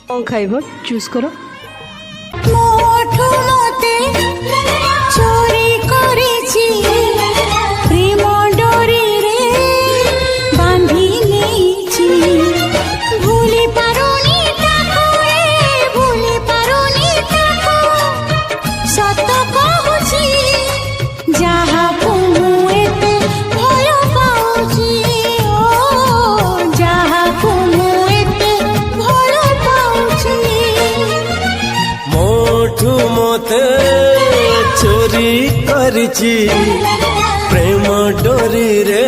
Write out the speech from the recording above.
कौन खाइब चूज करो। मोठू मते चोरी करिछि प्रेम डोरी रे बांधी नेछि भूली पारुनी ताको रे भूली पारुनी ताको सत कहूछि जहा को एते भय पाउछि ओ जहा को एते भय पाउछि मोठू मते चोरी करिछि प्रेम डोरी रे